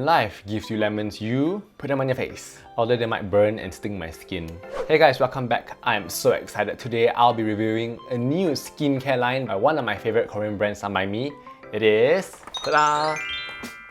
life gives you lemons, you put them on your face, although they might burn and sting my skin. Hey guys, welcome back. I'm so excited. Today I'll be reviewing a new skincare line by one of my favorite Korean brands, SOMEBYMI. It is, ta-da!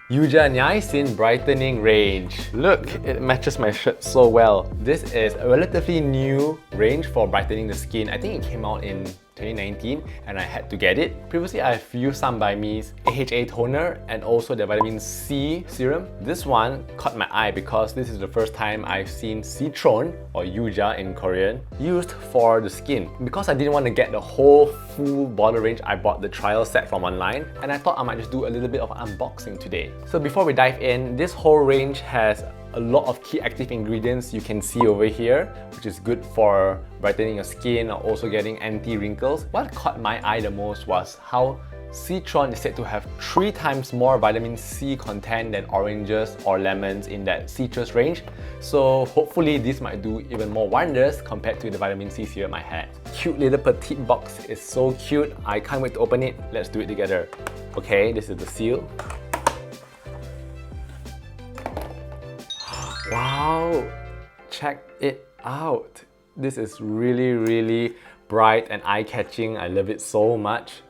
Yuja Niacin Brightening range. Look, it matches my shirt so well. This is a relatively new range for brightening the skin. I think it came out in 2019 and I had to get it. Previously, I've used SOMEBYMI's AHA toner and also the vitamin C serum. This one caught my eye because this is the first time I've seen Citron, or Yuja in Korean, used for the skin. Because I didn't want to get the whole full bottle range, I bought the trial set from online and I thought I might just do a little bit of unboxing today. So before we dive in, this whole range has a lot of key active ingredients you can see over here, which is good for brightening your skin or also getting anti-wrinkles. What caught my eye the most was how Citron is said to have 3 times more vitamin C content than oranges or lemons in that citrus range. So hopefully this might do even more wonders compared to the vitamin C serum I had. Cute little petite box is so cute. I can't wait to open it. Let's do it together. Okay, this is the seal. Wow, check it out. This is really bright and eye-catching. I love it so much.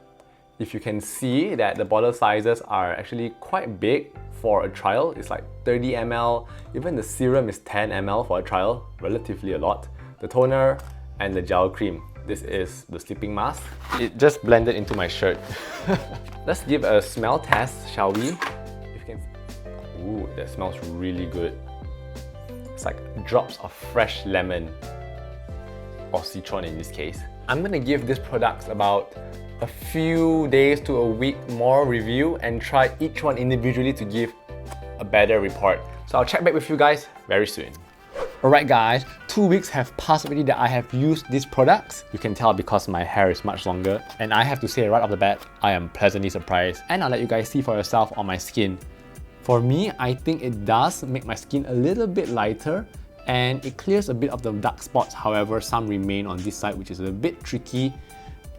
If you can see that the bottle sizes are actually quite big for a trial. It's like 30 ml. Even the serum is 10 ml for a trial, relatively a lot. The toner and the gel cream. This is the sleeping mask. It just blended into my shirt. Let's give a smell test, shall we? If you can. Ooh, that smells really good. It's like drops of fresh lemon, or citron in this case. I'm gonna give this product about a few days to a week more review and try each one individually to give a better report. So I'll check back with you guys very soon. Alright guys, 2 weeks have passed already that I have used these products. You can tell because my hair is much longer. And I have to say right off the bat, I am pleasantly surprised. And I'll let you guys see for yourself on my skin. For me, I think it does make my skin a little bit lighter and it clears a bit of the dark spots. However, some remain on this side, which is a bit tricky.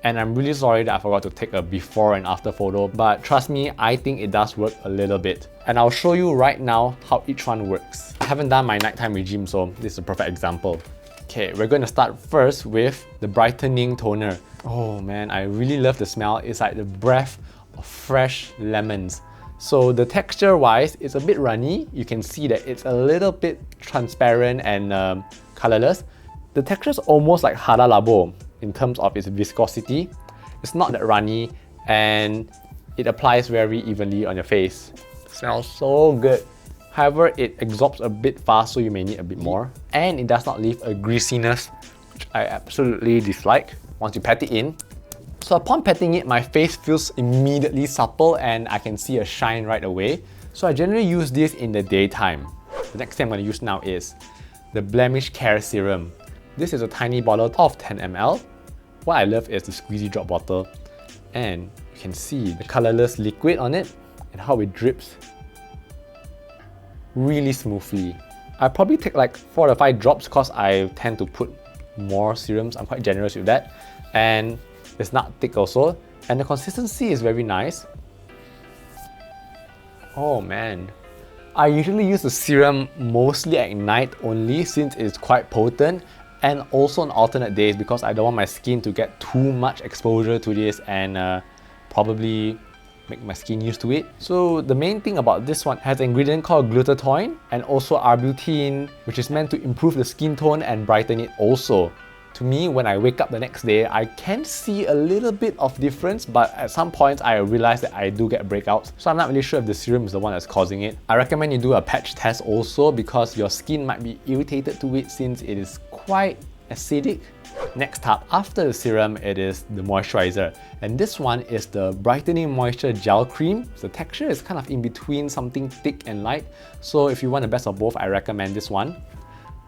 And I'm really sorry that I forgot to take a before and after photo, but trust me, I think it does work a little bit. And I'll show you right now how each one works. I haven't done my nighttime regime, so this is a perfect example. Okay, we're going to start first with the Brightening Toner. Oh man, I really love the smell. It's like the breath of fresh lemons. So the texture wise, it's a bit runny. You can see that it's a little bit transparent and colorless. The texture is almost like Hada Labo in terms of its viscosity. It's not that runny and it applies very evenly on your face. It smells so good. However, it absorbs a bit fast, so you may need a bit more. And it does not leave a greasiness, which I absolutely dislike once you pat it in. So upon patting it, my face feels immediately supple and I can see a shine right away. So I generally use this in the daytime. The next thing I'm going to use now is the Blemish Care Serum. This is a tiny bottle of 10 ml. What I love is the squeezy drop bottle. And you can see the colorless liquid on it and how it drips really smoothly. I probably take like 4 to 5 drops because I tend to put more serums. I'm quite generous with that. And it's not thick also, and the consistency is very nice. Oh man. I usually use the serum mostly at night only since it's quite potent, and also on alternate days because I don't want my skin to get too much exposure to this and probably make my skin used to it. So the main thing about this one has an ingredient called glutathione and also arbutin, which is meant to improve the skin tone and brighten it also. To me, when I wake up the next day, I can see a little bit of difference, but at some points I realize that I do get breakouts. So I'm not really sure if the serum is the one that's causing it. I recommend you do a patch test also because your skin might be irritated to it since it is quite acidic. Next up, after the serum, it is the moisturizer. And this one is the Brightening Moisture Gel Cream. The texture is kind of in between something thick and light. So if you want the best of both, I recommend this one.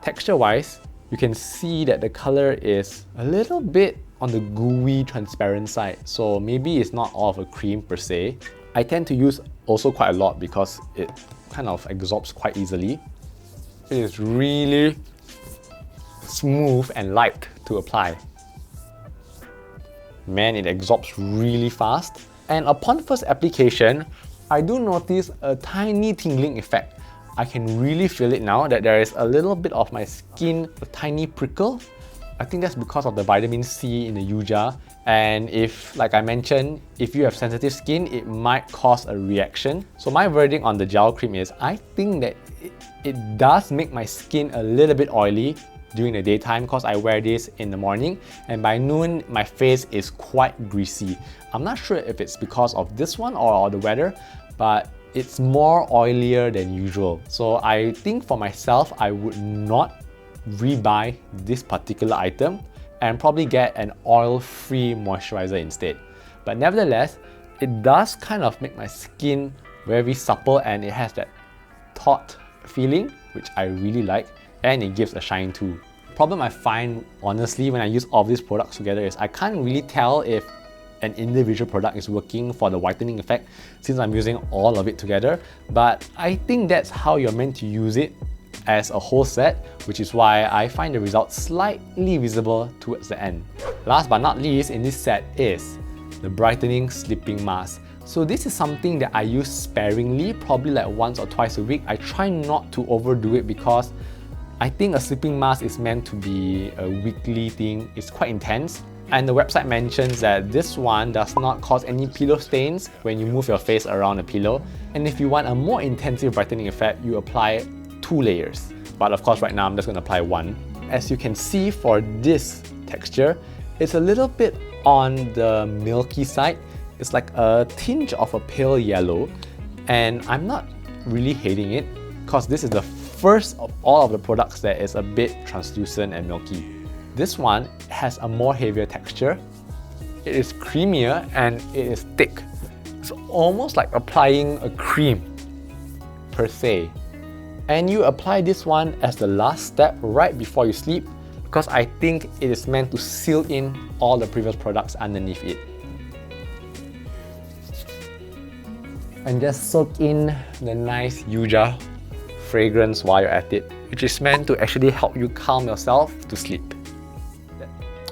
Texture-wise, you can see that the color is a little bit on the gooey, transparent side. So maybe it's not all of a cream per se. I tend to use also quite a lot because it kind of absorbs quite easily. It is really smooth and light to apply. Man, it absorbs really fast. And upon first application, I do notice a tiny tingling effect. I can really feel it now that there is a little bit of my skin, a tiny prickle. I think that's because of the vitamin C in the Yuja. And if, like I mentioned, if you have sensitive skin, it might cause a reaction. So my verdict on the gel cream is, I think that it does make my skin a little bit oily during the daytime because I wear this in the morning, and by noon my face is quite greasy. I'm not sure if it's because of this one or the weather, but it's more oilier than usual. So I think for myself, I would not rebuy this particular item and probably get an oil-free moisturizer instead. But nevertheless, it does kind of make my skin very supple, and it has that taut feeling, which I really like, and it gives a shine too. The problem I find, honestly, when I use all of these products together is I can't really tell if an individual product is working for the whitening effect since I'm using all of it together. But I think that's how you're meant to use it as a whole set, which is why I find the results slightly visible towards the end. Last but not least in this set is the Brightening Sleeping Mask. So this is something that I use sparingly, probably like once or twice a week. I try not to overdo it because I think a sleeping mask is meant to be a weekly thing. It's quite intense. And the website mentions that this one does not cause any pillow stains when you move your face around a pillow. And if you want a more intensive brightening effect, you apply 2 layers. But of course right now I'm just going to apply 1. As you can see for this texture, it's a little bit on the milky side. It's like a tinge of a pale yellow, and I'm not really hating it because this is the first of all of the products that is a bit translucent and milky. This one has a more heavier texture. It is creamier and it is thick. It's almost like applying a cream per se. And you apply this one as the last step right before you sleep because I think it is meant to seal in all the previous products underneath it. And just soak in the nice Yuja fragrance while you're at it, which is meant to actually help you calm yourself to sleep.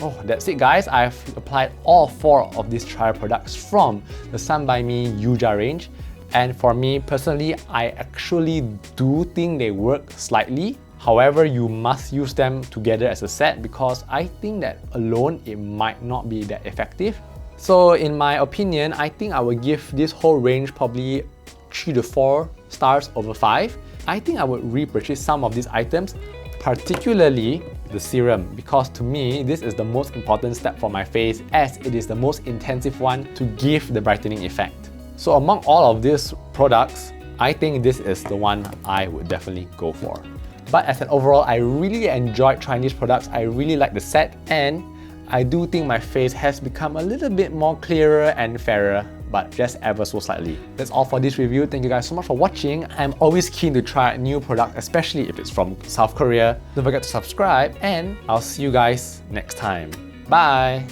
Oh, that's it guys. I've applied all 4 of these trial products from the SOMEBYMI Yuja range. And for me personally, I actually do think they work slightly. However, you must use them together as a set because I think that alone it might not be that effective. So in my opinion, I think I would give this whole range probably 3 to 4 stars over 5. I think I would repurchase some of these items, particularly the serum, because to me this is the most important step for my face as it is the most intensive one to give the brightening effect. So among all of these products, I think this is the one I would definitely go for. But as an overall, I really enjoyed trying these products. I really like the set, and I do think my face has become a little bit more clearer and fairer, but just ever so slightly. That's all for this review. Thank you guys so much for watching. I'm always keen to try a new product, especially if it's from South Korea. Don't forget to subscribe, and I'll see you guys next time. Bye!